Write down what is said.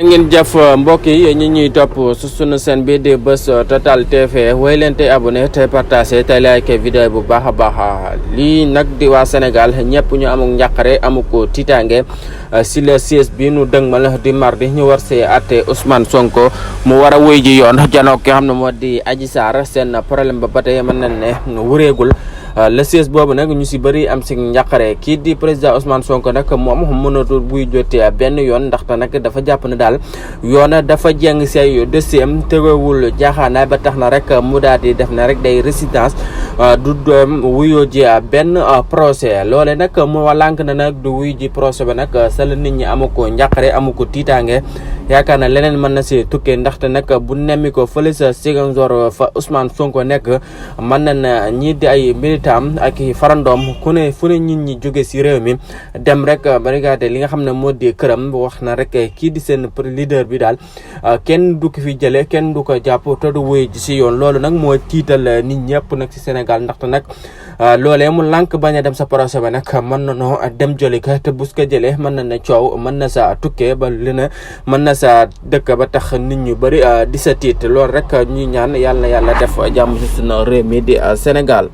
ngeen jëf mbokk yi ñi ñuy topp su sunu seen bi di Buzz Total TV way leen te abonné te partagé te like vidéo bu baax a baax lii nag di waa Sénégal ñëpp ñu amuk njàqare amuk tiitaange si le siège bi nu dëgmal di mardi ñu war see atte Ousmane Sonko mu war a wuy ji yoon janoo ki xam ne moo di Adji Sarr seen problème ba tey mën nañ ne wureegul le siège boobu nag ñu si bëri am si njàqare kii di président Ousmane Sonko nag moom mënatul buy jotee benn yoon ndaxte nag dafa jàpp ne daal yoon dafa jeng say dossier tegewul jaaxaanaay ba tax na rek mu daal di def na rek day résidence du doom wuyoo ji benn procès loole nag mu lànk na nag du wuy ji procès ba nag sa la nit ñi amu ko njàqare amu ko tiitaange yaakaar na leneen mën na si tukkee ndaxte nag bu nemmi ko fële sa Ziguinchor fa Ousmane Sonko nekk mën na ñii di ay militant ak farandoom fu ne nit ñi jóge si réew mi dem rek barricade li nga xam ne moo di këram wax na rek kii di seen leader bi daal kenn du ko fi jëlee kenn du ko jàpp te du wuy si yoon loolu nag moo tiital nit ñëpp nag si Sénégal ndaxte nag loolee mu lànk bañ a dem sa procès ba nag mën na noo dem jëli ka te bus ko jëlee mën na ne coow mën na sa tukkee ba li na mën na sa dëkk ba tax nit ñu bëri di sa tiit loolu rek ñuy ñaan yàlla na yàlla def jàmm si sunu réew mi di Sénégal.